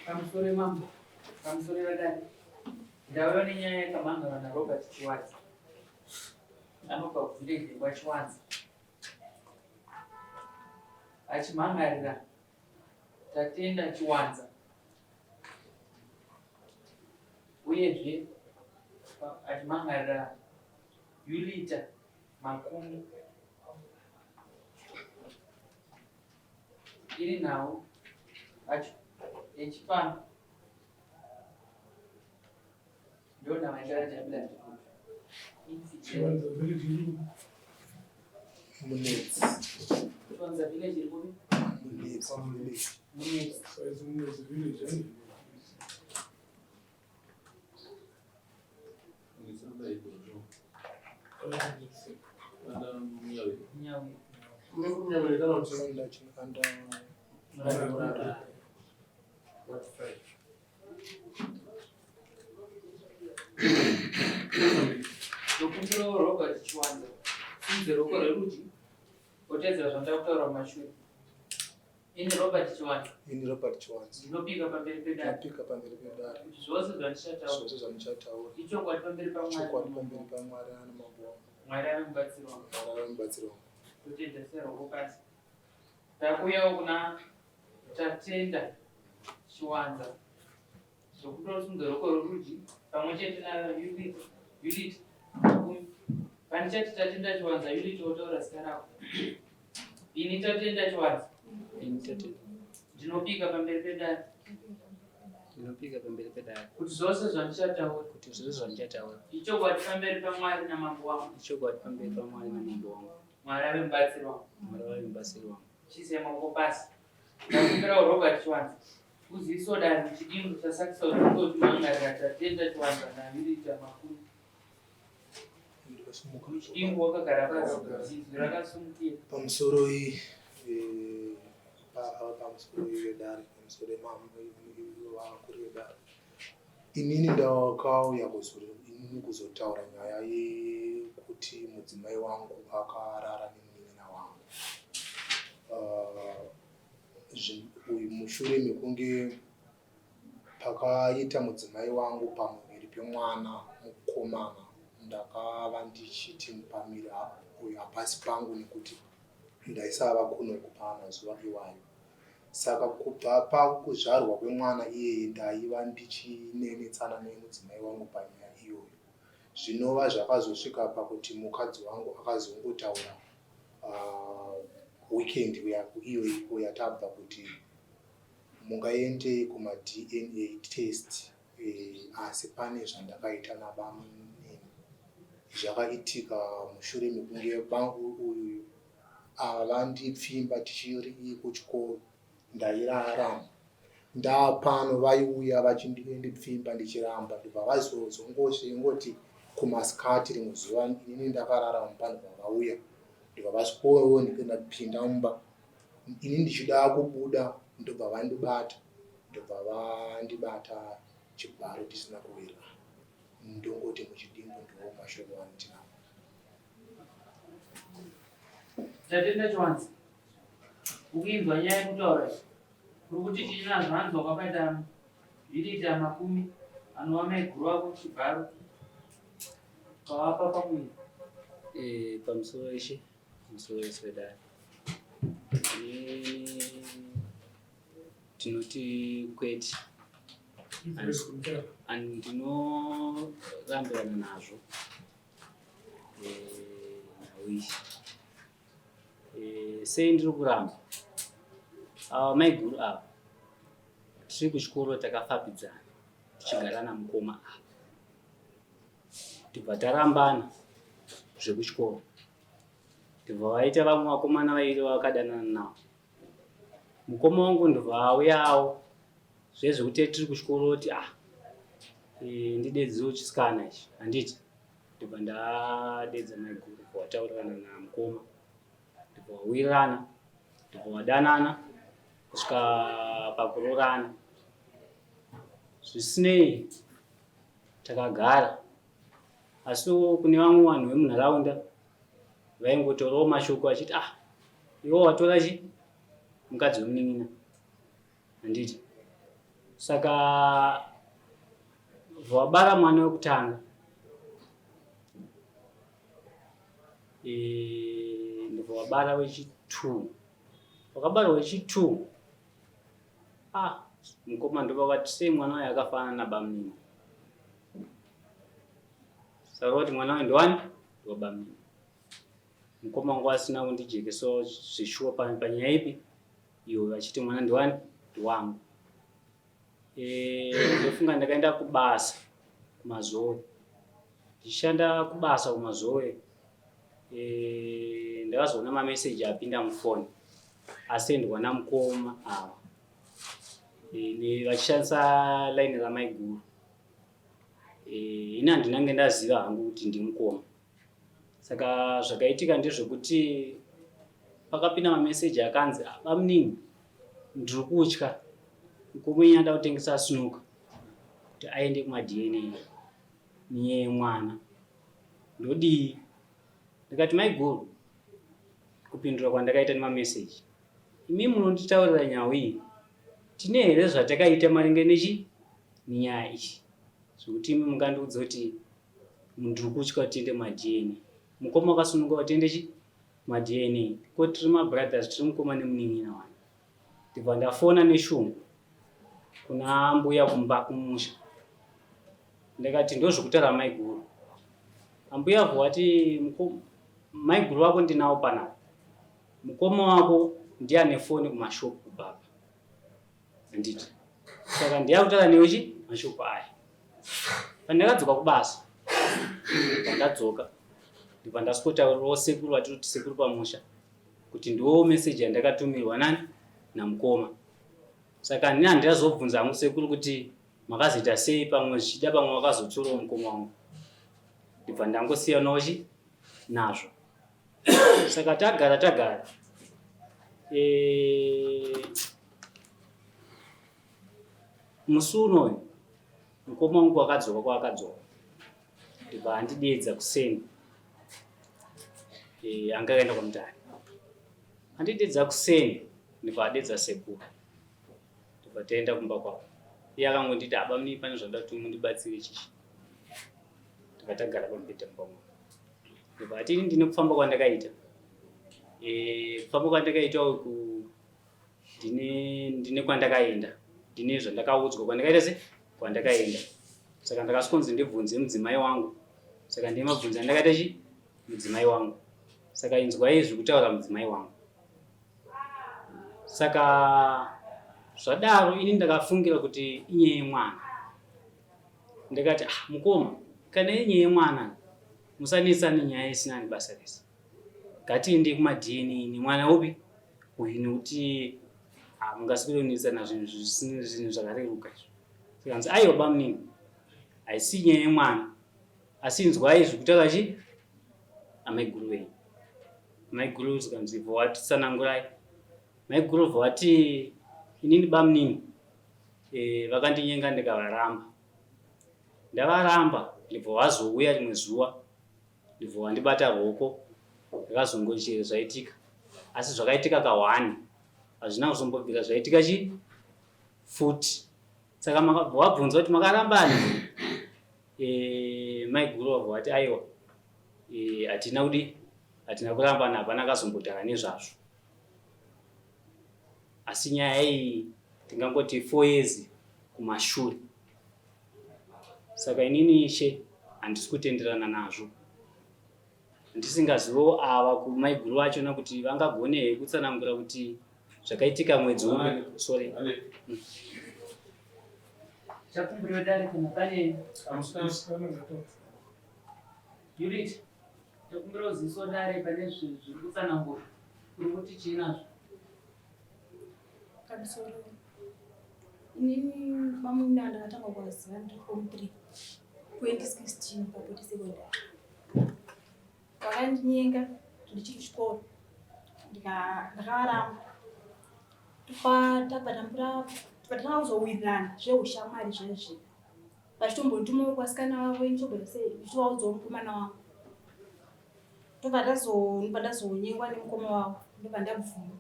Pamusoro mambo, pamusoro wadani. Ndauya nenyaya yakamhangana naRobert Chiwadza. Anobva kuvhileji kwaChiwadza. Achimhangarira Tatenda Chiwadza. Uyezve achimhangarira Yulita Makumi. Iri nhau yechipano ndio na mandara jabila Chiwanza village Munetsi. Chiwanza village iri kupi? Munetsi. Saizi Munetsi village yani. Nyawi. Mimi kana mtanda Chikanda Murara. Dokumusoro Robert Chiwanza. Sinze roko rerudyi. Otedzera zvandakutaura mumashure. Ini Robert Chiwanza. ini Robert Chiwanza. Ndinopika pamberi pedare. Ndapika pamberi pedare. Zvose zvandichataura. Zvose zvandichataura. Ichokwadi pamberi paMwari. Chokwadi pamberi paMwari ana mabongo. Mwari ave mubatsiri wangu. Mwari ave mubatsiri wangu. Totendesera roko pasi. Takuyawo kuna Tatenda Chiwanza. Zvokutosunga roko rorudyi pamwe chete naYulita. Pandichati Tatenda Chiwanza, Yulita wotaura zita rako. Ini Tatenda Chiwanza. Ndinopika pamberi pedare. Ndinopika pamberi pedare. Kuti zvose zvandichataura. Kuti zvose zvandichataura. Ichokwadi pamberi paMwari namambo wangu. Ichokwadi pamberi paMwari namambo wangu. Mwari ave mubatsiri wangu. Mwari ave mubatsiri wangu. Chiise maoko pasi. Ndakumbirawo Robert Chiwanza. Uziso danhi chidingo chasakisa kuti mhangarira Tatenda Chiwanza naYulita Makumi. Chidingo wakagara pasi. Zizwi rakasimukira. Pamusoro pamusoro wedare, pamusoro wevakuru vedare. Inini ndakauya kuzotaura nyaya yekuti mudzimai wangu akarara nemunun'una wangu. Uyu mushure mekunge pakaita mudzimai wangu pamuviri pemwana mukomana, ndakava ndichiti mupamiri uyu hapasi pangu nekuti ndaisava kuno kupa mazuva iwayo. Saka kubva pakuzvarwa kwemwana iyeye ndaiva ndichinenetsana nemudzimai wangu panyaya iyoyo. Zvinova zvakazosvika pakuti mukadzi wangu akazongotaura weekend iyoyo yatabva kuti mungaende kuma-DNA test, asi pane zvandakaita nababa zvakaitika mushure mekunge uyu vandipfimba tichiri kuchikoro ndairarama. Ndapano vaiuya vachindipfimba ndichiramba, ndibva vazongoti kumasikati rimwe zuva inini ndakararama pano pavauya, ndibva vasvikowo ndapinda mumba. Ini ndichida kubuda ndobva vandibata, ndobva vandibata chibharo tisina kuwira. Ndongoti muchidimbu ndiwo mashoko andinawo. Tatenda Chiwanza. Ukinzwa nyaya yekutaura iyi. Uri kuti china zvanzi wakabata Yulita Makumi anova maiguru ako chibharo. Kawapa pamwe. Pamusoro eshe, pamusoro ese wedare. Tinoti kwete. Ndinorambirana nazvo. Nawishi. Sei ndiri kuramba. Maiguru ava. Tiri kuchikoro takafambidzana. Tichigara namukoma ava. Tibva tarambana zvekuchikoro. Ndibva vaita vamwe vakomana vairi vakadanana navo. Mukoma wangu ndibva auyawo zvezvekuti tiri kuchikoro kuti ndidedziwo chisikana ichi handiti. Ndibva ndadedza maiguru wataurirana namukoma. Ndibva wawirirana, ndibva wadanana kusvika pakurorana. Zvisinei takagara, asi kune vamwe vanhu vemunharaunda vaingotorawo mashoko achiti iwo watora chi mukadzi wemun'ina handiti. Saka vabara mwana wekutanga ndibva wabara wechi2. Wakabara wechi2 mukoma ndovakati sei mwana wayo akafanana nabamnini. Saka kuti mwana wayo ndiwani ndwabamnini. Mukoma wangu asina kundijekeso zvishuwa panyaya ipi iwo vachiti mwana ndiwani ndiwangu. Ndofunga ndakaenda kubasa kumazowe. Ndichishanda kubasa kumazowe ndakazoona mameseji apinda mufoni asendwa namukoma ava vachishandisa laini ramaiguru. Ini handinange ndaziva hangu kuti ndimukoma. Saka zvakaitika ndezvekuti pakapinda mameseji akanzi bamnini ndiri kutya mukoma anyada kutengesa sinuka kuti aende kumaDNA niye mwana ndodii. Ndikati maiguru kupindura kwandakaita nemameseji imi munonditaurira nyaya iyi tine here zvatakaita maringe nechi nenyaya iyi zvokuti imi mungandiudza kuti ndiri kutya kuti tiende kumaDNA. Mukoma wakasununguka kuti tiende kumaDNA ko tiri mabrothers tiri mukoma nemunin'ina wani. Ndibva ndafona neshungu kuna mbuya kumba kumusha ndakati ndozvokutaura maiguru. Ambuya vati maiguru wako ndinawo panapa, mukoma wako ndiye ane foni kumashopu baba. Anditi saka ndiyakutaura newe mashopu aya. Pandakadzoka kubasa pandadzoka ndibva ndasikotaurirawo sekuru vatiri kuti sekuru pamusha kuti ndiwo meseji yandakatumirwa nani namukoma. Saka ndini handazobvunza hangu sekuru kuti makazoita sei pamwe zvichida pamwe wakazotsorawo mukoma wangu. Ndibva ndangosiyanawo nazvo. Saka tagara musi unoyu mukoma wangu wakadzoka kwaakadzoka ndibva handidedza kuseni anga akaenda kwamutare. Handidedza kuseni ndibva adedza sekuru ndibva taenda kumba kwavo. Iye akangonditi bamnini pane zvada kuti mundibatsire chichi. Ndibva tagara pamubhedha mumba. Ndibva atini ndine kufamba kwandakaita. Kufamba kwandakaita uku ndine kwandakaenda. Ndine zvandakaudzwa kwandakaita kwandakaenda. Saka ndakasonzi ndibvunze mudzimai wangu. Saka ndine mabvunzo andakaita mudzimai wangu. Saka inzwai zviri kutaura mudzimai wangu. Saka zvadaro ini ndakafungira kuti inyaya yemwana. Ndakati mukoma kana inyaya yemwana musanetsa nenyaya isina nebasa rese. Ngatiende kumaDNA nemwana upi uyu nekuti mungaswere kunetsana zvinhu zvakareruka izvo. Saka nzi aiwa bamnini haisi nyaya yemwana asi inzwai zviri kutaura amaiguru wenyu. Maiguru zikanzi vhawati tsanangurai. Maiguru vhawati inini bamnini vakandinyenga ndikavaramba. Ndavaramba ndibva wazouya rimwe zuva ndibva wandibata ruoko ndakazongochere zvaitika. Asi zvakaitika ka1 hazvina kuzombobvira zvaitika futi. Saka makabva wabvunza kuti makarambani. Maiguru wabva wati aiwa hatina kurambana hapana akazombodhara nezvazvo. Asi nyaya iyi ndingangoti 4 years kumashure. Saka inini she handisi kutenderana nazvo. Ndisingazivo ava kumaiguru vachona kuti vangagone kutsanangura kuti zvakaitika mwedzi uno. Sorry. Chakumbiro dare kana pane Judith. Chakumbiro ziso dare pane zviri kutsanangura. Kuri kuti chinazvo. Kanisoro. Inini bamnini ndakatanga kuziva ndiri form 3 2016 papoti secondary. Vakandinyenga ndichiri kuchikoro ndakavaramba. Tabva tatanga kuzowirirana zveushamwari zvezvi. Vachitombotumawo kwasikana vavo inchogona sei ndichivaudzawo mukomana wangu. Ndobva ndazonyengwa nemukoma wavo ndobva ndabvuma.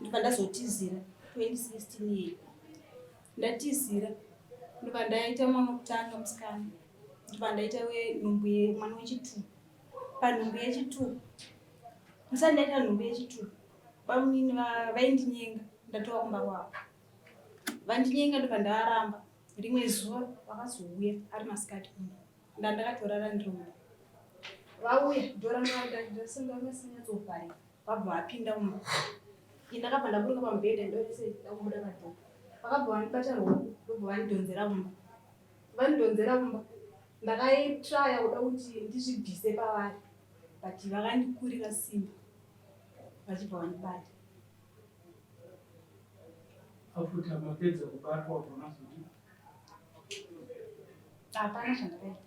Ndobva ndazotizira 2016 iyi. ndatizira ndobva ndaita mwana wekutanga musikana ndobva ndaita nhumbu mwana wechitu. Panhumbu yechitu musati ndaita nhumbu yechitu bamunini vaindinyenga ndatova kumba kwavo vandinyenga ndobva ndavaramba. Rimwe zuva vakazouya ari masikati kumba ndandakatorara ndiromba vauya dhora ndasinganyatsobvarika vabva vapinda mumba. Ndakabva ndaburuka pamubhedha ndorese ndakubuda madhoo vakabva vandibata ruoko ndobva vandidhonzera mumba. Vandidhonzera mumba ndakaitraya kuda kuti ndizvibvise pavari but vakandikurira simba vachibva vandibata. Afuta mapedza kubatwa pona kuti hapana zvandakaita.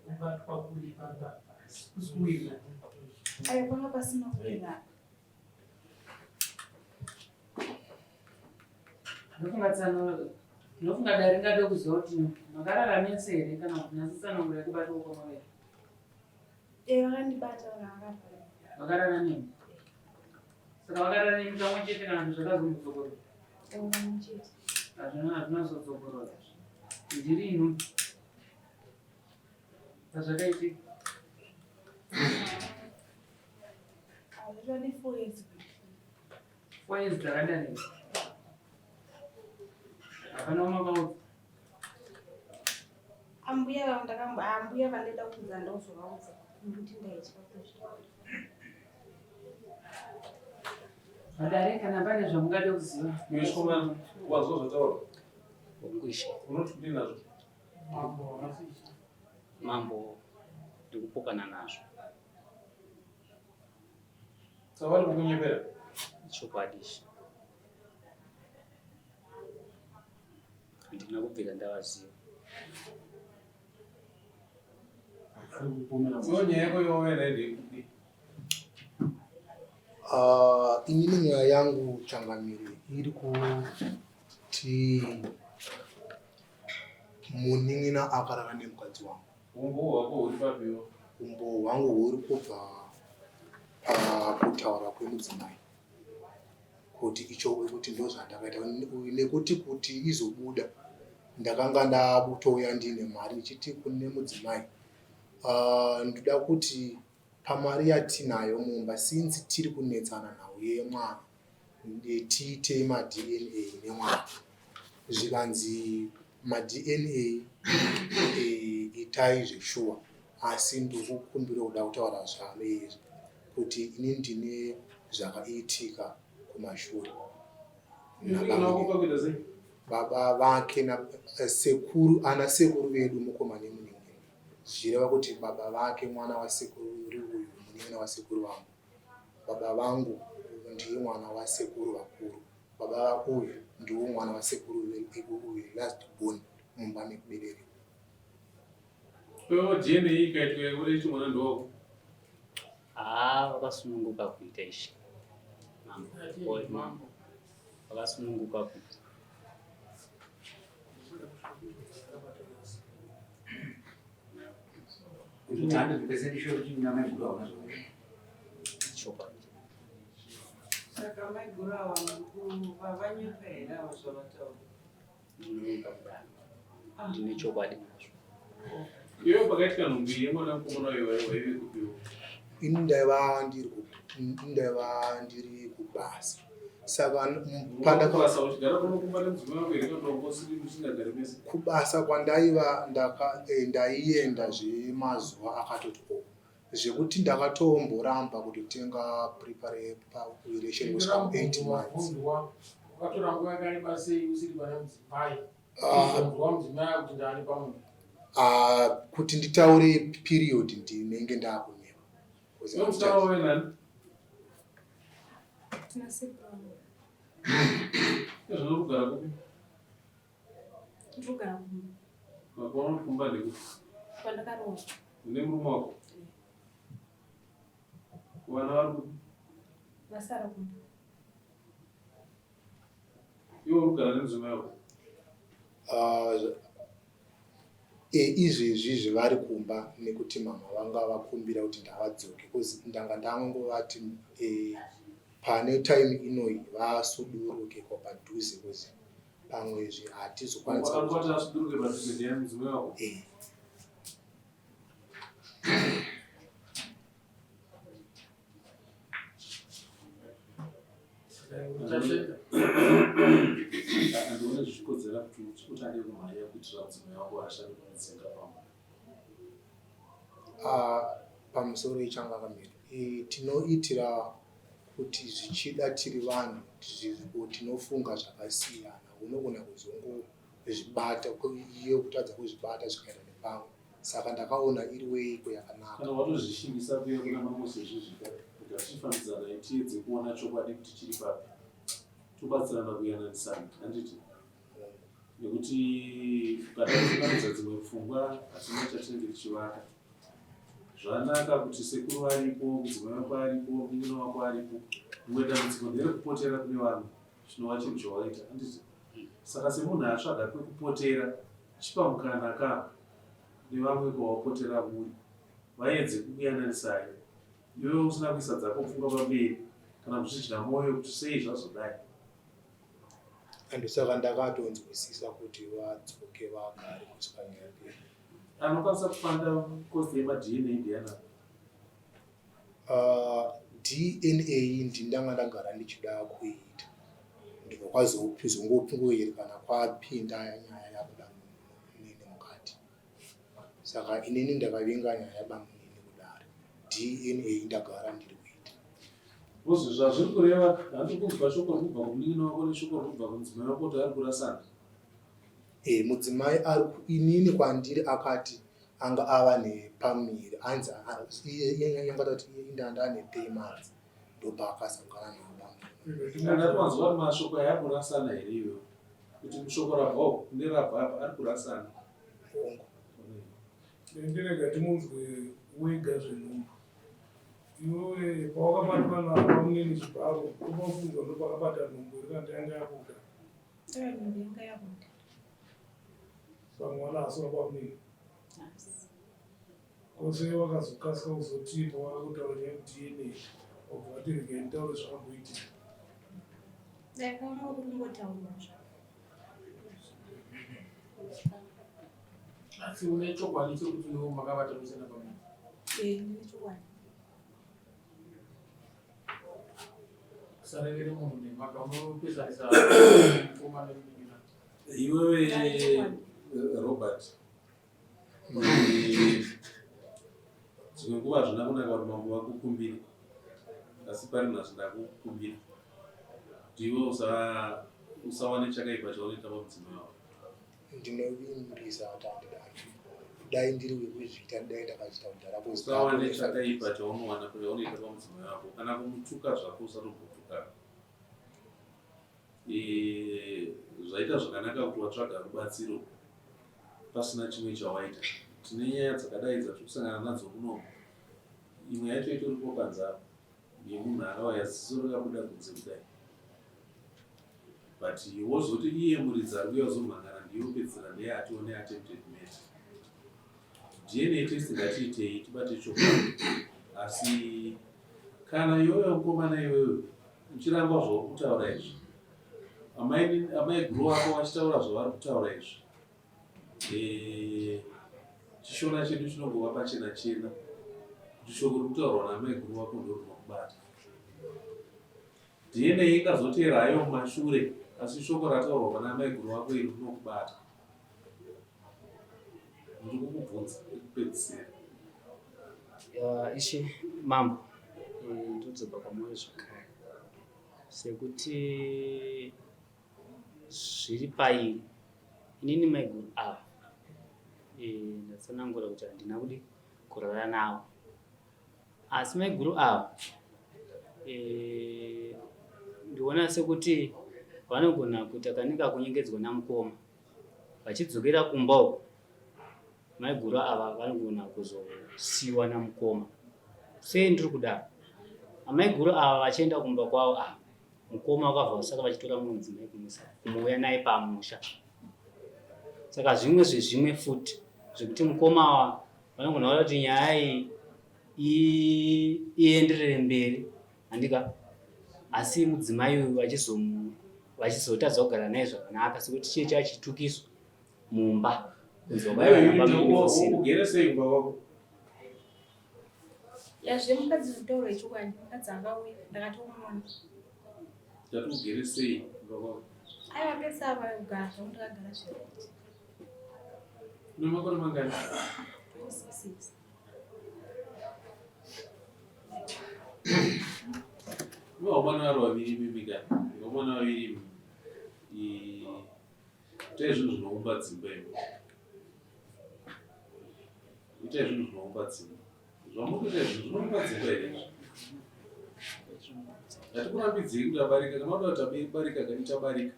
kubatwa kuri pamba kusuwira Ayo panga pasina kuwira. Ndofunga dare ringade kuziva kuti makararamise here kana kuti nasitsanangura yekubatwa kwamavere. Vakandibata vakavara. Vakarara nemi. Saka vakarara nemi kamwe chete kana kuti zvakazombodzokora. Kamwe chete. Hazvina zodzokora. Ndiri ino. Pazvakaitika. Zvadi 4 years. 4 years dzakadani. Hapana umakaudza. Ambuya vandaida kuudza ndozovaudza nokuti ndaitya kuzvi. Madare kana pane zvamungade kuziva. mweshoma wazozvotaura Ongwisha. unoti kudii nazvo Mambo ndikupokana nazvo. savari kukunyepera Chokwadi. Handina kubvira ndavaziva. iyo nyaya yako yoenda ndekudii Inini nyaya yangu changamiri iri kuti munin'ina akarara nemukadzi wangu. umbo hwako huri papiwo Umbo hwangu huri kubva pakutaura kwemudzimai kuti ichowe kuti ndozvandakaita nekuti izobuda ndakanga ndabutouya ndine mari ichiti kune mudzimai ndoda kuti pamari yatinayo mumba sinzi tiri kunetsana nawo yemwana tiite maDNA nemwana zvikanzi maDNA itai zveshuwa asi ndikukumbira kuda kutaura zvame kuti ini ndine zvakaitika kumashure. unakupakuita sei Baba vake ana sekuru vedu mukoma nemunini zvireva kuti baba vake mwana wasekuru uyu munini wasekuru vangu. Baba vangu ndiye mwana wasekuru vakuru. Baba uyu ndiwo mwana wasekuru uyu last born mumba mekubereka. DNA ikaitwa yekuda ichi mwana ndowako Vakasununguka kuita izvi. Mambo. Vakasununguka kuita. Utanda tukasendisha kuti mna maigura unazo. Chokwadi. Saka maigura wangu vavanyepera vazvavataura. Ndinomuka kudaro. Ndine chokwadi nazvo. iyo pakaitika nhumbu yemwana mukomana waive kupiwa Ini ndaiva ndiri kubasa. Saka pandakabasa uchigara kunokumba nemudzimai wako here kana ngosiri musingagari mese kubasa kwandaiva ndaienda zvemazuva akatoti zvekuti ndakatomboramba kutotenga prepare relation kusvika 8 months. ukatora nguva yakareba sei usiri pana mudzimai wa mudzimai akuti ndani pamunhu kuti nditaure period ndinenge ndakunyepa. mutauro wenani Tina sekuru. zvinokugara kupi Ndrugara kumba. makaona kumba ndekuti Pandakarohwa. une murume wako vana vari kupi Vasara kumba. iwo urikugara nemudzimai wako Izvezvi zvevari kumba nekuti mama vanga vakumbira kuti ndavadzoke ndanga ndangovati pane time inoi vasuduruke kwa padhuze kuzi pamwezve hatizokwanisa Angoti asiduruke padhuze ndiani wako. Andione zvichikodzera kuti utange kumhanya kuitira mudzimai wako ashande kumudzinga pamwe. Pamusoro ichanga kamira tinoitira kuti zvichida tiri vanhu tinofunga zvakasiyana, unogona kuzongozvibata iyo kutadza kuzvibata zvikaenda nepamwe. Saka ndakaona iri weiko yakanaka. Kana watozvishimbisa kuya kuna mamose zvezvika ukachifambidzana itiedze kuona chokwadi kuti chiri papi, tobatsirana kuyananisana, handiti? Nekuti ukatafambidza dzimwe pfungwa hatina chatinenge tichivaka. Zvanaka kuti sekuru varipo, mudzimai wako aripo, munun'una wako aripo, rimwe dambudziko nderekupotera kune vanhu chinova chinhu chawaita, handiti? Saka semunhu atsvaga kwekupotera, chipa mukana nevamwe kwawapotera muri, vaedze kukuyananisai. Iwewe usina kuisa dzako pfungwa pamberi kana kuzvidya mwoyo kuti sei zvazodai. Saka ndakatonzwisisa kuti vadzoke vagare kusvika nyapera. Anokwanisa kufanda kozi yema-DNA ndiana? DNA ndinanga ndagara ndichida kuita, ndikazongopfungoyerekana kwapinda nyaya yabuda munini mukati. Saka inini ndakavinga nyaya yaba munini kudare. DNA ndagara ndiri kuita. Bozvo zvazviri kureva handikunzwa shoko rinobva kumunini wako neshoko rinobva kumudzimai wako kuti ari kurasana. Mudzimai inini kwandiri akati anga ava nepamiri, anzi yangada kuti indanda nepaymonths, ndobva akasangana nababa. Andatiwanzwa kuti mashoko aya kurasana here iwewe? Kuti mushoko rabvawo nerabva apa ari kurasana. Ndirega timunzwe wega zvenhumbu. Iwewe pawakabatwa napamunini chibharo, unofunzwa ndopakabata nhumbu irikati yanga yabuda. Nhumbu yanga yabuda. Saka mwana asora pamunini. Kose wakazokasika kuzotipa wakakutaura DNA, wabva wati regai nditaure zvakamboitika. Ndakaona kuti kungotaura zvo. Asi une chokwadi chekuti iwe makabata musana pamunini? Ndine chokwadi. Sarevere munhu nemhaka unopezanisa mukoma nemunin'ina. Iwewe Robert, dzimwe nguva hazvina kunaka kuti mambo vakukumbire, asi pari munhu hazvina kukumbira. Kuti iwe usawane chakaipa chaunoita pamudzimai wako. Ndinovimbisa kuti handidai. Dai ndiri wekuzviita, dai ndakazviita kudhara. Usawane chakaipa chaunowana chaunoita pamudzimai wako. Kana kumutuka zvako usatombotukana. Zvaita zvakanaka kuti watsvaga rubatsiro pasina chimwe chawaita. Tine nyaya dzakadai dzatikusangana nadzo kuno. Imwe yacho itoripo panzara yemunhu akauya ziso rakabuda kunze kudai. But wozoti iye muridzi ari kuuya kuzomhangana ndiye upedzisira ndiye atione attempted murder. DNA test ngatiitei tibate chokwadi. Asi kana iwewe mukomana iwewe uchiramba zvauri kutaura izvi, amai guru wako vachitaura zvavari kutaura izvi, chishona chedu chinongova pachena chena kuti shoko riri kutaurwa naamai guru wako ndo rinokubata. DNA ikazotera hayo mumashure, asi shoko rataurwa pana amai guru wako iri rinokubata. Ndiri kukubvunza ekupedzisira. Ishe mambo, ndodzoka kwamuri zvakare, sekuti zviri pairi inini maiguru ava ndatsanangura kuti handina kudi kurara navo, asi maiguru ava ndiona sekuti vanogona kuita kanika kunyengedzwa namukoma vachidzokera kumba uko. Maiguru ava vanogona kuzosiyiwa namukoma. Sei ndiri kudaro? Amaiguru ava vachienda kumba kwavo, mukoma wakabva saka vachitora mumwe mudzimai kumuuya naye pamusha. Saka zvimwe zvezvimwe futi zvekuti mukoma ava vanogona kuti nyaya iyi ienderere mberi handika, asi mudzimai uyu vachizotadza kugara naye zvakanaka sekuti chiye chachitukiswa mumba ugere sei imba wako? Yazve mukadzi zvitaura ichokwadi, mukadzi angauya ndakatomuona. Tati ugere sei imba wako? Aiwa pesava kugara zvamu ndakagara zviraiti. Une makore mangani? 26. Vamwana vari vaviri mimika, vamwana vaviri itai zvinhu zvinoumba dzimba imo. Itai zvinhu zvinoumba dzimba. Zvamukuita zvinhu zvinoumba dzimba here? Hatikurambidzei kuti abarika, kana uda kuti abarika ichabarika.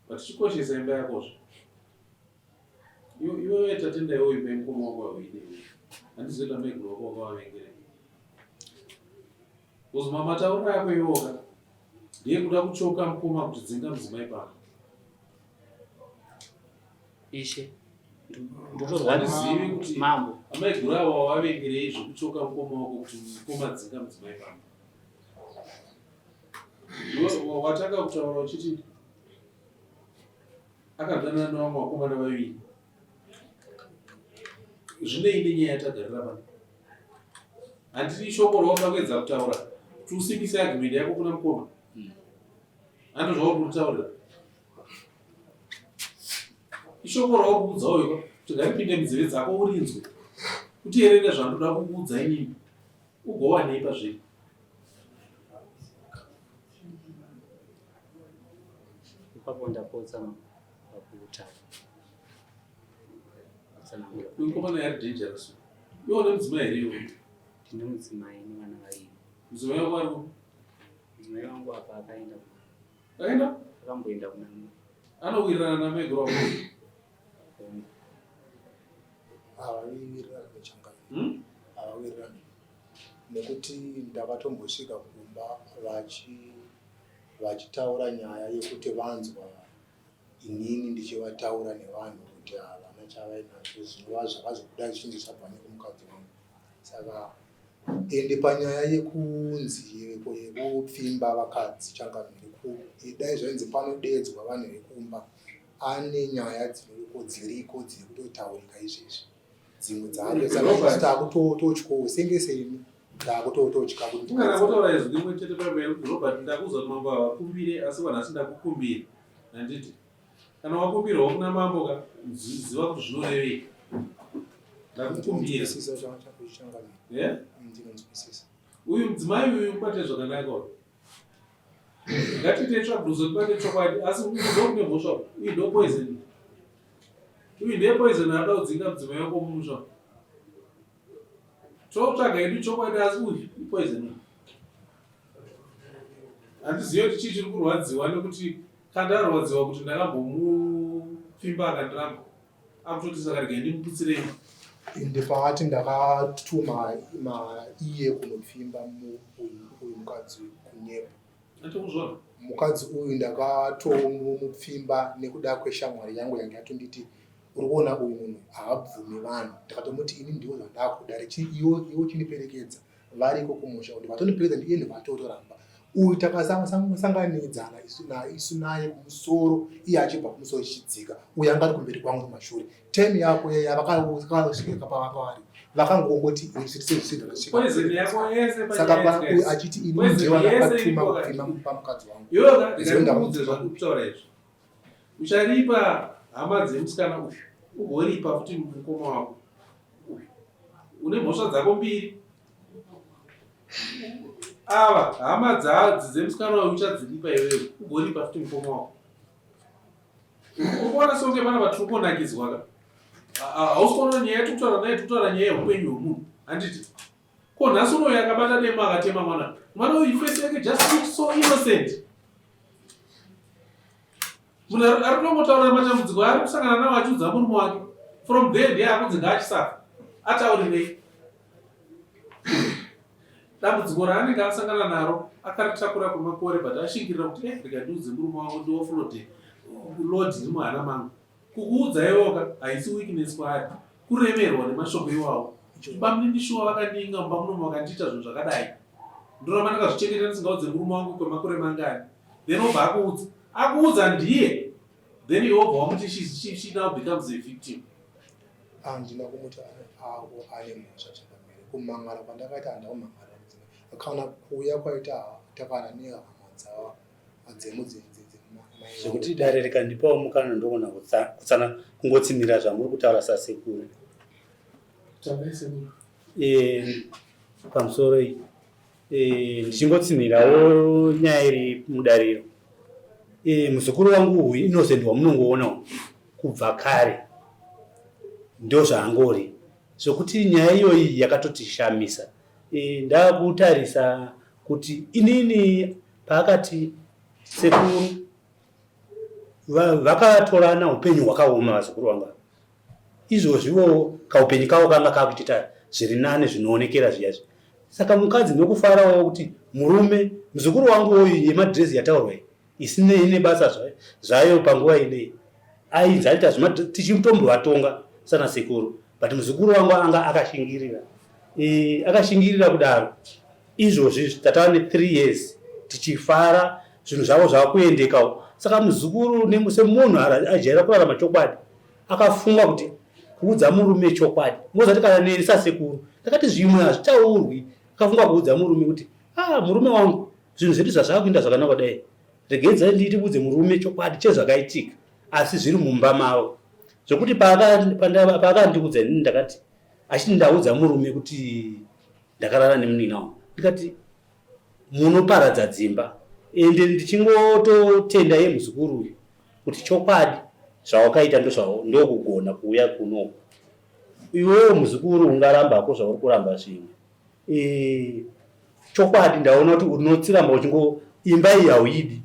Vatichikoshesa imba yakozvo. Iwe tatenda iwe imba yemukoma wako wawiri. Handizoita meguro wako wakavavengere. Kuzuma matauro yako iwoka ndiye kuda kuchoka mukoma kuti dzinga mudzimai pano. Ishe Handizivi kuti mambo amaigura ava wavengerei zvokuchoka mukoma wako kuti mukoma dzinga mudzimai pano. Wataka kutaura uchiti akadanana nevamwe vakomana vaviri. Zvinei nenyaya yatagarira pano? Handiti shoko raunapedza kutaura kuti usimbise argumendi yako kuna mukoma. Hando zvauri kutaurira. Ishoko rauri kuudzawo iko kuti ngaripinde munzeve dzako urinzwe. Uteerere zvandoda kukuudza inini. Ugowanei pazviri. ipapo ndapotsa pakutaura. Mukomana yari dangerous. Iwo nemudzimai here iwe? Ndine mudzimai nevana vaviri. Mudzimai wako ariko? Mudzimai wangu apa akaenda. Akaenda? Akamboenda kuna mumwe. Anowirirana namaiguru wako? Havawirirani nechangani. Havawirirani. Nekuti ndakatombosvika kumba vachitaura nyaya yekuti vanzwa inini ndichivataura nevanhu kuti havana chavainacho zvinova zvakazobuda zvichinzi zvabva nekumukadzi wangu. Saka ende panyaya yekunzi yekupfimba vakadzi changamiri dai zvainzi panodedzwa vanhu vekumba ane nyaya dziriko dziri kutotaurika izvezvi. Dzimwe dzacho saka takutototyawo senge semi takutototya kuti kana kutaura izwi rimwe chete pamberi kuti Robert ndakuuza kuti mambo havakumbire asi vanhu ndakukumbira. Handiti kana wakumbirwa kuna mambo ka ziva kuti zvinorevei. Ndakukumbira. Uyu mudzimai uyu kwate zvakanaka wa. Ngatiite tsvagurudzo tibate chokwadi asi ndokune mhosva uyu ndo poison. Uyu ndiye poison anoda kudzinga mudzimai wako mumusha. Totsvaga hedu chokwadi asi uyu ipoison. Handizivi kuti chii chiri kurwadziwa nekuti kandarwadziwa kuti ndakambomupfimba akandiramba. Akutoti saka regai ndimuputsirei. Ende pakati ndakatuma iye kunopfimba uyu mukadzi kunyepo. Andikuzvona. Mukadzi uyu ndakatomupfimba nekuda kweshamwari yangu yange yatonditi uri kuona uyu munhu haabvumi vanhu. Ndakatomuti ini ndiwo zvandakuda iwo chiniperekedza variko kumusha kuti vatoniperedza ndiye ndivatotoramba. Uyu takasanganidzana isu naye kumusoro iye achibva kumusoro chichidzika. Uyu anga ari kumberi kwangu kumashure. Temi yako vakasvika pavari vakangongoti poison yako yese saka uyu achiti ini ndiwo ndakatuma kupfima pamukadzi wangu. Yoga ndikakuudza zvakutaura izvi. Ucharipa hama dzemusikana uyu ugoripa futi mukoma wako. Une mhosva dzako mbiri. Ava hama dzemusikana uyu uchadziripa iwewe ugoripa futi mukoma wako. Ukuona songe pana vatiri kunakidzwa ka. Hausi kuona nyaya yatokutaura naye totaura nyaya yeupenyu hwemunhu. Handiti ko nhasi unoyu akabata dema akatema mwana. Mwana uyu face yake just looks so innocent. Munhu ari kunongotaura matambudziko ari kusangana nawo achiudza murume wake. From there ndiye akunzi ngaachisafa. Ataurirei. Dambudziko raanenge asangana naro akaritakura kwemakore but ashingirira kuti ndikandiudze murume wangu ndiwofulode Lord ndimo hana mangu. Kukuudza iwoka haisi weakness kwaari. Kuremerwa nemashoko iwawo. Bamundishuwa vakaninga mumba munomu vakandiita zvinhu zvakadai. Ndoramba ndakazvichengeta ndisingaudze murume wangu kwemakore mangani. Then obva akuudza akuudza ndiye, then yobva wamuti she now becomes a victim. Handina kumuti ako ane mhosva chakamira kumangara kwandakaita handakumangara akaona kuuya kwaita takana nehama dzavo zvekuti dare rikandipawo mukana ndogona kutsana kungotsimira zvamuri kutaura sasekuru pamusoro ndichingotsimirawo nyaya iri mudariro. Muzukuru wangu uyu Innocent wamunongoona kubva kare ndo zvaangori zvokuti nyaya iyoyi yakatotishamisa. Ndakutarisa kuti inini pakati sekuru vakatorana upenyu hwakaoma vazukuru vanga. Izvozviwo kaupenyu kavo kanga kakuita zviri nane zvinoonekera zviyazvi. Saka mukadzi nokufarawo kuti murume muzukuru wangu uyu yemadhirezi yataurwa isinei nebasa zvayo panguva inei ainzaita tichitombovatonga sana sekuru, but muzukuru wangu anga akashingirira. Akashingirira kudaro izvozvi tatava ne3 years tichifara zvinhu zvavo zvakuendekawo. Saka muzukuru semunhu ajaira kurarama chokwadi akafunga kuti kuudza murume chokwadi mozati kana neni sasekuru takati zvimwe hazvitaurwi. Akafunga kuudza murume kuti murume wangu zvinhu zvedu zvazvakuenda zvakanaka kudai regedza nditi budze murume chokwadi chezvakaitika asi zviri mumba mavo. Zvokuti paakandiudza inini ndakati achiti ndaudza murume kuti ndakarara nemunina wangu ndikati munoparadza dzimba. Ende ndichingototenda ye muzukuru uyu kuti chokwadi zvawakaita ndokugona kuuya kuno. Iwewe muzukuru ungarambako zvauri kuramba zvimwe. Chokwadi ndaona kuti unotsiramba uchingo imba iyi hauidi.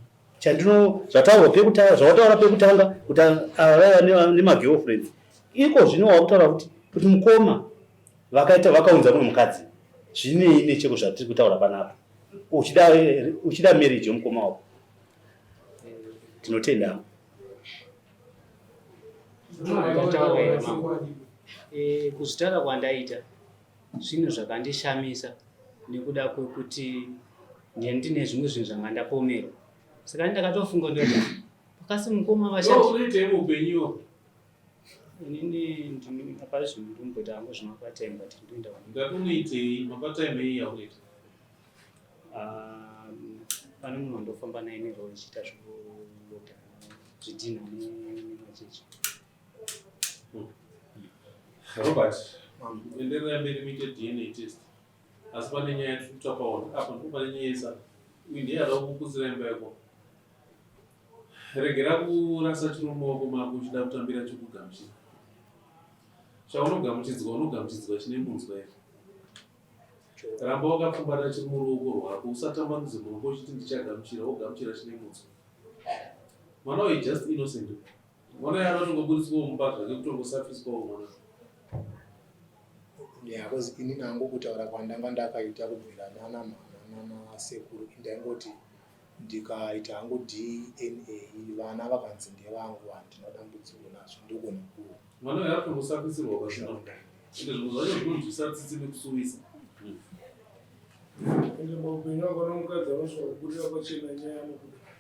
Zvataura pekutanga kuti avava nemagirlfriends iko zvino wakutaura kuti mukoma vakaunza mumwe mukadzi zvinei necheko zvatiri kutaura panapa uchida marriage yomukoma wako. Tinotenda kuzvitara kwandaita zvinhu zvakandishamisa nekuda kwekuti ndine zvimwe zvinhu zvanga ndapomera. Saka ndakatofunga ndoti pakasi mukoma vashandi upenyu inini apari zvinhu ndimboita hangu zvemapatime but ndoenda ngakunoitei mapatime ei yakuita pane munhu wandofamba naye nerori ichiita zvidhina nemachechi. Robert, enderera mberi muite DNA test. Asi pane nyaya yatiri kutapaona apa ndipo pane nyaya yesa uyu ndiye ada kukudzira imba yako. Regera kurasa chiro mumaoko mako uchida kutambira chokugamuchira. Unogamuchidzwa chine munzwa here. Ramba wakapfumbata chiri muruoko rwako usatambanudze muoko uchiti ndichagamuchira wogamuchira chine munzwa. Mwana uyu just innocent. Mwana uyu anotongoburiswawo mumba zvake kutongosafiswawo mwana. Because inini hangu kutaura kwandanga ndakaita kubvirana nanasekuru ndaingoti ndikaita hangu DNA vana vakanzi ndevangu handina dambudziko nazvo ndogona kuwa. Mwana uyu arikungosafisirwa pasina. Ende zvinhu zvacho zvinhu zvisatsitsi nekusuwisa. Ende paupenyu wako nomukadzi anosvika kuburira pachena nyaya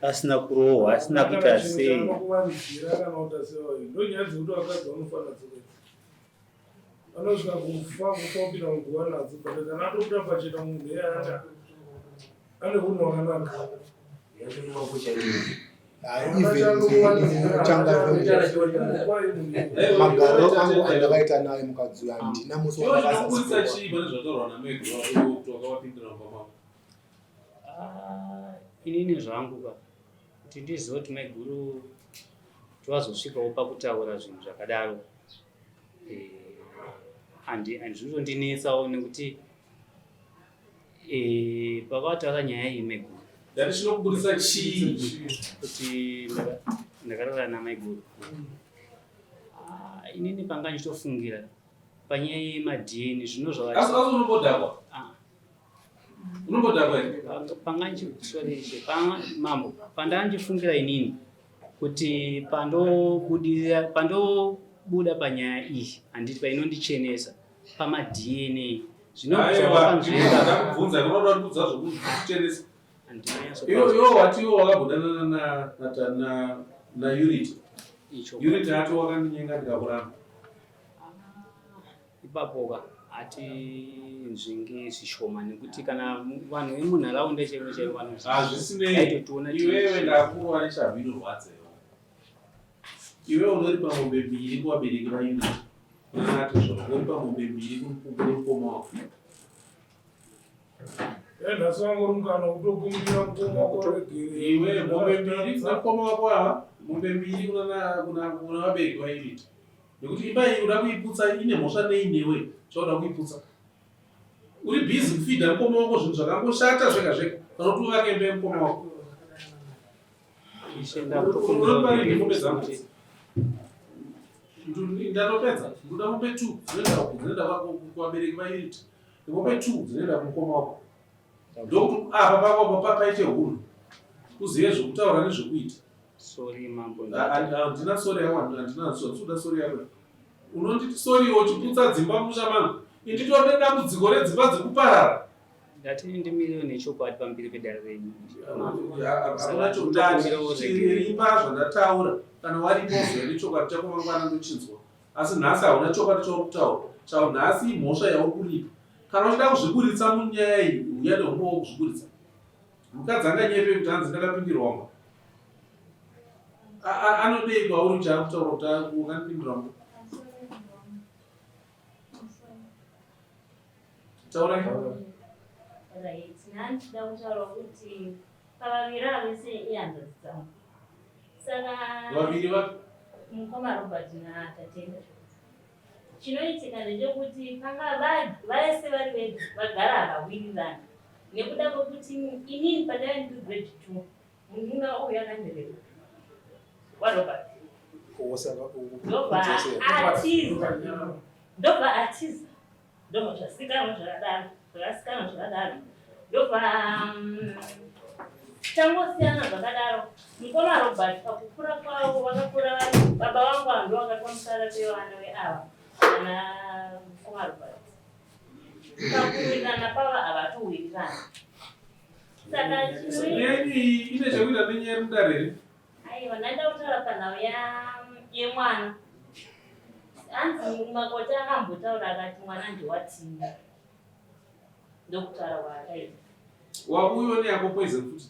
asina kurohwa asina kuita sei kuvanzira kana utasewa ndonyaya dzekuti vakadzi vanofana dzekuti anosvika kufa kupinda munguva nadzo but kana atobuda pachena munhu eyanda ane unhu hwakanaka magariro angu andakaita naye mukadzi uyu handina musi inini zvangu kuti ndizoti maiguru twazosvikawo pakutaura zvinhu zvakadaro handizvitondinetsawo nekuti pakataura nyaya iyi maiguru ndachinokuburisa chii kuti ndakarara namaiguru inini panga ndichitofungira panyaya yemadhini zvino unombodakwa panga ndichisoreshe mambo pandandifungira inini kuti pandobuda panyaya iyi handiti painondichenesa pamadna zvinobvunza unoda kuudza zvokuzvichenesa Iwo wati iwo wakabudana na Unity. Unity ati wakandinyenga ndikakuramba. Ipapo ati nzvinge zvishoma nekuti kana vanhu vemunharaunda chaivo chaivo hazvisinei iwewe ndakuru ane chavhinorwadzewo. Iwewe unori pamombe mbiri kuvabereki vaUnity. Unati zvako uri pamombe mbiri kune mukoma wako. Nhasi wangorungana kutokumbira mukoma wako iwe mombe mbiri kuna mukoma wako ava mombe mbiri kuna vabereki vaUnity. Nekuti imba iyi uda kuiputsa ine mhosva neinewe chauda kuiputsa. Uri bhizi kufidha mukoma wako zvinhu zvakangoshata zvega zvega kana kuti uvakembe mukoma wako. Unopariri mombe dzangu ndatopedza ndoda mombe 2 dzinoenda kuvabereki vaUnity mombe 2 dzinoenda kumukoma wako. Ndokuti apa pako papaite hunhu uzive zvokutaura nezvokuita. Sorry mambo. Handina sori yawanhu, handina soda sori yako. Unonditi sori uchiputsa dzimba musha mangu. Inditori nedambudziko redzimba dzekuparara. Ndati ndimire nechokwadi pamberi pedare renyu. Hakuna chokwadi imba zvandataura kana waripo zve nechokwadi chako mangwana ndochinzwa. Asi nhasi hauna chokwadi chauri kutaura. Nhasi mhosva yauri kuripa. Kana uchida kuzviburitsa munyaya iyi, uya neumwe wokuzviburitsa. Mukadzi anganyepe kuti hanzi ndakapindirwamo. Anodei kwauri uchakutaura kuti ukandipindirwamo. Taura Right. Ndinoda kutaura kuti pavaviri vese ihanzvadzi dzangu. Saka vaviri vapi? mukoma Robert naTatenda. Chinoitika ndechekuti panga vese vari vega vagara vakawirirana nekuda kwekuti inini pandaiva ndiri grade 2 munun'una uyu akandireva waRobert ndobva atiza ndobva zvasikanwa zvakadaro ndobva tangosiyana zvakadaro. Mukoma Robert pakukura kwavo vakakura vari baba vangu vanhu vakatwa musara pevana veava ana mukoma Robert. Pakuwirirana pava havatowirirana. Saka ine zvekuita nenyaya mudarere. Aiwa, ndaida kutaura panhau yemwana. Hanzi makota akambotaura akati mwana ndiwatini. Ndokutaura kwaakaita. Wabuyo neyako poison futi.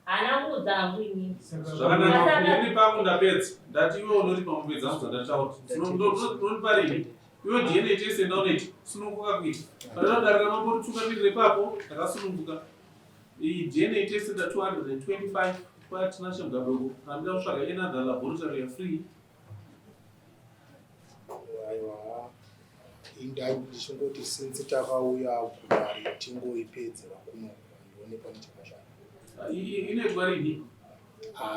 Haana kuudza hangu inini. Zvakanaka ini pangu ndapedza. Ndati iwe unoti pamombe dzangu dzandataura. Unoti parini? Iwe DNA test endauneti sununguka kuita. Kana kudarika mambori tungamirire papo ndakasununguka. Iyi DNA test nda 225 kwatina chemugaboko. Ndamida kutsvaga another laboratory free. Aiwa. Ndichingoti since takauya kudare tingoipedzera kuno ndione pane chakashata. Inoitwa rini?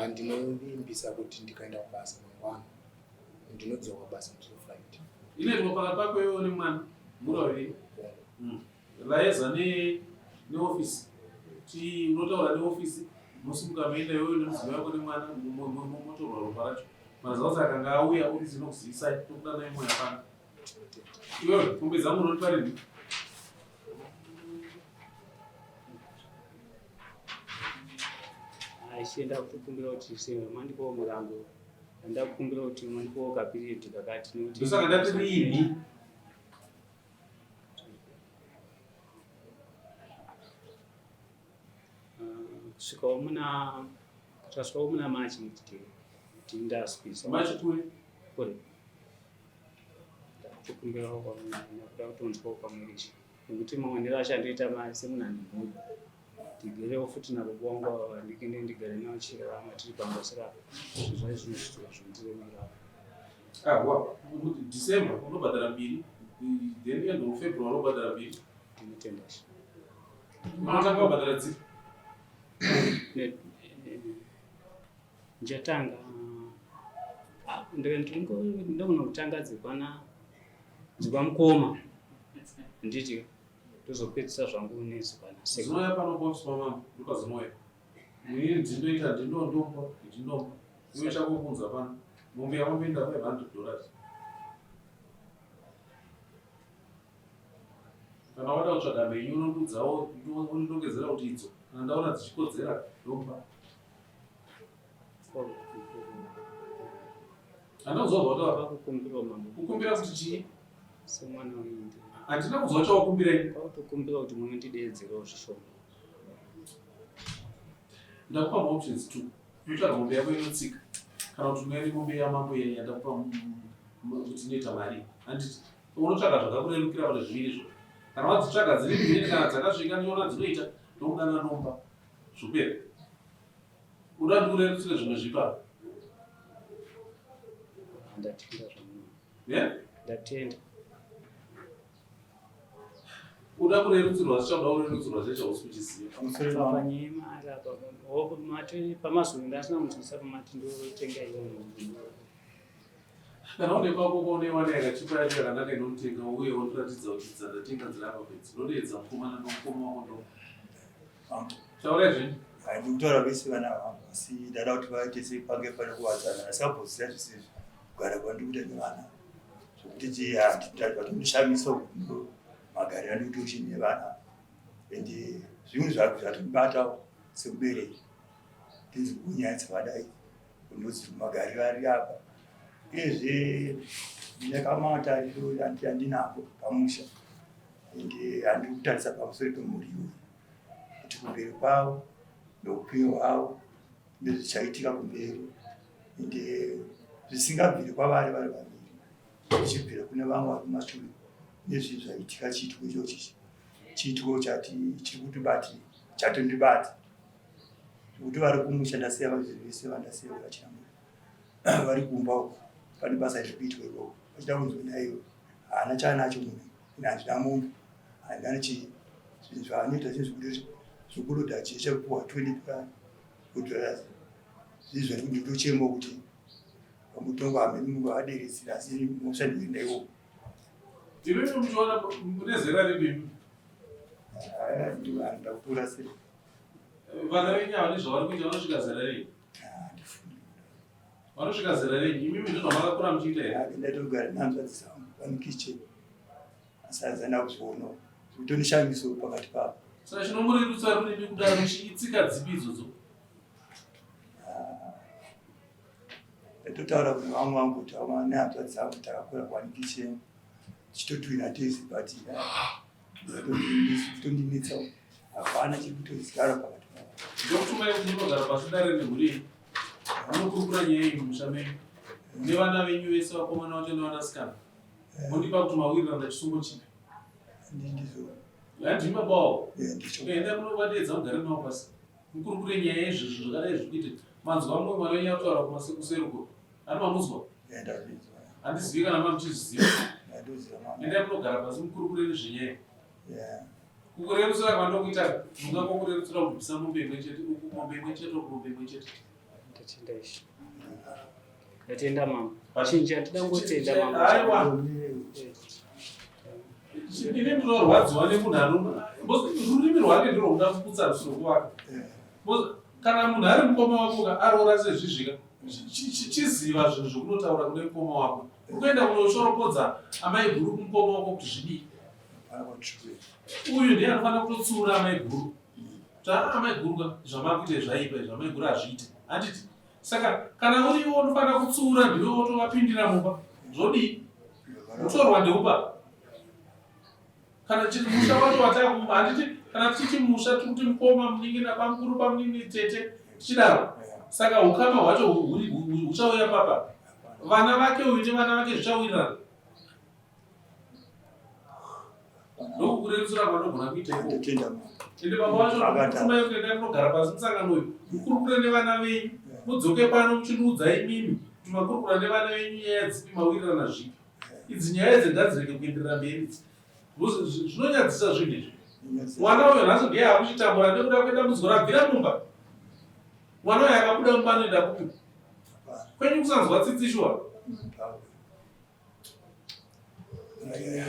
Ndinovimbisa kuti ndikaenda kubasa mangwana ndinodzoka basa muflight. Inoitwa pakati pako iwewe nemwana muri vaviri. Laeza neofisi. Unotaura neofisi musimuka meenda iwewe nemudzimai wako nemwana motorwa ropa racho. Mazausi akanga auya uri zvinokuzivisa tokuda naye moyo hapana. Iwewe mombe dzangu unoti parini? Achienda kukumbira kuti sema mandipo murambo. Ndakukumbira kuti mandipo kapiriodi kakati nekuti ndosaka ndati rini? kusvikawo muna March kuti ndasvisa. March kuri? Kuri. Ndakukumbirawo kwamuna kuda kutonzwawo kwamurichi. Nekuti mamwe ndirashandoita semunhanhimuri. Ndigerewo futi nababa wangu ndikende ndigare nawo chirama tiri pambosera zvizva zvinhu zvindiremera. December unobhadhara 2 then end of February unobhadhara 2 ndinotendashi. Unotanga kubhadhara dzipi? Njatanga ndogona kutanga dzipamukoma nditi tozopedzisa zvangu nezipana. Zinoya pano boswa mama ndopazinoya. Mwiri ndinoita ndinondomba. Iwe chakobvunza pano. Mombe yamboenda $500. Kana wada kutsvaga mhenyu unondudzawo unondongedzera kuti idzo. Kana ndaona dzichikodzera ndokupa. Andozobva kuti Kukumbira mambo. kukumbira kuti chii? Semwana windi. Handina kuzwa chawakumbirei. Kukumbira kuti mumwe ndidedzerawo zvishoma. Ndakupa options 2. Unotsvaga mombe yako inotsika. Kana kuti unoenda mombe yamambo yandakupa kuti inoita mari. Handiti unotsvaga zvakakurerukira pane zviviri izvo. Kana wadzitsvaga dziri mbiri kana dzakasvika ndiona dzinoita ndokudana nomba. Zvopera. Uda ndikurerutsire zvimwe zvipa. Ndatenda zvamuno. Yeah? Ndatenda. Uda kurerutsirwa zvichauda kurerutsirwa zveshe hausi kuchiziva. Panyaya mari apa. Mati pamazuva ndasina mudzisa pamati ndotenga imwe. Kana une kwako kuonewana yakachipa yacho yakanaka inomutenga uye wotoratidza kuti dzandatenga dziri apa pedzi. Unodeedza mukomana nomukoma wako ndo. Taura zvini? Ndikutaura vese vana vangu asi ndada kuti vaite sepange pane kuwadzana asabvosira zvisizvo kugara kwandikuita nevana zvokuti vatondishamisa magariro andikuti uchine vana ende zvimwe zvatondibatawo sekubereki tinzi kunyaya dzavadai unodzi magariro ari apa uyezve ndinakamatariro andinapo pamusha ende handiri kutarisa pamusoro pemuriwo kuti kumberi kwavo noupenyu hwavo nezvichaitika kumberi ende zvisingabviri kwavari vari vaviri zvichibvira kune vamwe vari kumashure nezvinhu zvaitika chiitiko ichochi chiitiko chati chiri kutibati chatondibati zvokuti vari kumusha ndasiya vese vandasiya vachina vari kumba uko pane basa riri kuitwa ikoko vachida kunzwa naiwo haana chaanacho munhu ine handina munhu handina chii zvinhu zvaanoita zvezvekuti zvokuroda chicha kupuwa 20 $20 zvizvo ndikutochemo kuti pamutongo amene mungu aderesera asi mushandienda iwo Iwe unomuona mune zera ripi? ndakupura sei Vana venyu havane zvavari kuita vanosvika zera rei? Vanosvika zera rei? Imimi ndizvo makakura muchiita here? ndatogara nanzvadzi dzangu pamukicheni asi hazana kuzvionawo zvitondishamiso pakati pavo Saka chinomurerutsa rudimi kudaro itsika dzipi idzodzo? ndatotaura kuti vamwe vangu kuti nehanzvadzi dzangu takakura pamukicheni tichitotwina tese but zvitondinetsawo hapana chiri kutozigara pakati pavo Ndokutumai kuti munogara pasi dare nemhuri munokurukura nyaya iyi mumusha menyu nevana venyu vese vakomana vacho nevanasikana mundipa kuti mawirirana chisungo chipi? ndizvo Handimi baba wavo? ndicho Enda munovadeedza mugare navo pasi mukurukure nyaya yezvizvo zvakadai zvekuiti manzwa mumwe mwana wenyu ataura kuseruko ari mamuzwa? ndazvinzwa Handizivi kana mamuchizviziva. ndoziva mama Endai munogara pasi mukurukure nezvenyaya. yeah Kukurerutsira kwandokuita mungangokurerutsira kubvisa mombe imwe chete mombe imwe chete mombe imwe chete. Ndatenda ishi. Ndatenda mama. Chinji handida ngotenda mama. Aiwa. Ine ndinorwadziwa nemunhu anoma. Rurimi rwake ndiro runoda kuputsa rusoro rwake. Kana munhu ari mukoma wako aroora sezvizvika chiziva zvinhu zvokunotaura kune mukoma wako. Ukuenda kunoshoropodza amai guru kumukoma wako kuti zvidii. Uyu ndiye anofanira kutotsiura amai guru. Amai guru zvamakuita zvaipa zvamai guru hazviite. Handiti? Saka kana uriwo unofanira kutsiura ndiwe wotovapindira mumba. Zvodii? Kutorwa ndeupa. Kana musha wacho watakumba handiti kana tichiti musha tikuti mukoma muningi nabamukuru pamuningi tete tichidaro. Saka ukama hwacho huchauya papa. Vana vake uyu nevana vake zvichawirirana. Ndokukurerutsira kwanogona kuita iko. ndotenda mama Ende baba vacho kutumai kuenda kunogara pasi musangano uyu mukurukure nevana venyu mudzoke pano muchindiudzai mimi kuti makurukura nevana venyu nyaya dzipi mawirirana zvipi. Idzi nyaya idzi ngadzirege kuenderera mberi idzi. Zvinonyadzisa zvinhu izvi. Mwana uyu nhasi ndiye akuchitambura nekuda kuenda muzorabvira mumba. Mwana uyu akabuda mumba anoenda kupi? Kwenyu kusanzwa tsitsi shuwa.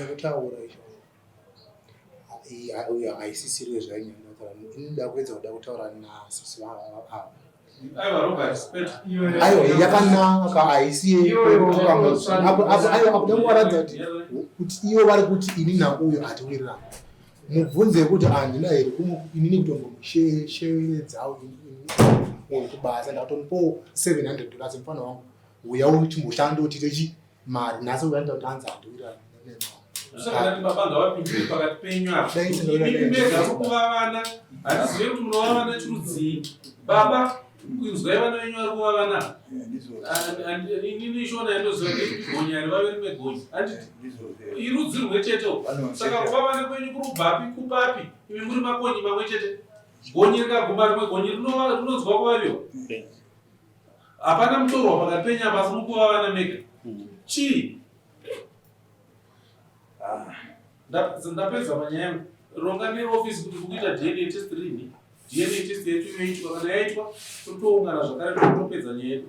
kutaura izvo haisisiri zvainyanataura inoda kuedza kuda kutaura nasisi ava Aiwa Robert, aiwa yakanaka haisi akuda kuvaradza kuti ivo vari kuti ini nauyo hatiwirirana mubvunze kuti handina here inini kutombomusheredzawo kubasa ndatopo $700 mfana wangu uya uchimboshanda utitechi mari nhasi uyaenda kuti hanzi handowira Usakati baba ngawapindire pakati penyu apa. Imega kuvavana, hatizive kuti munovavana chirudzii. Baba, inzwai vana venyu vari kuvavana. Inini ishona yandoziva kuti gonyari vave rimwe gonya. Irudzi rumwe chetewo. Saka kuvavana kwenyu kuri kubvapi kupapi, imi muri makonyi mamwe chete. Gonyi rikaguma rimwe gonyi rinonzwa kuvaviwa. Hapana mutorwa pakati penyu apa asi muri kuvavana mega. Chii? Ndapedza manyaya ronga neofisi kuti kuita DNA test rini. DNA test yetu inoitwa kana yaitwa totoungana zvakare totopedza nyaya yedu.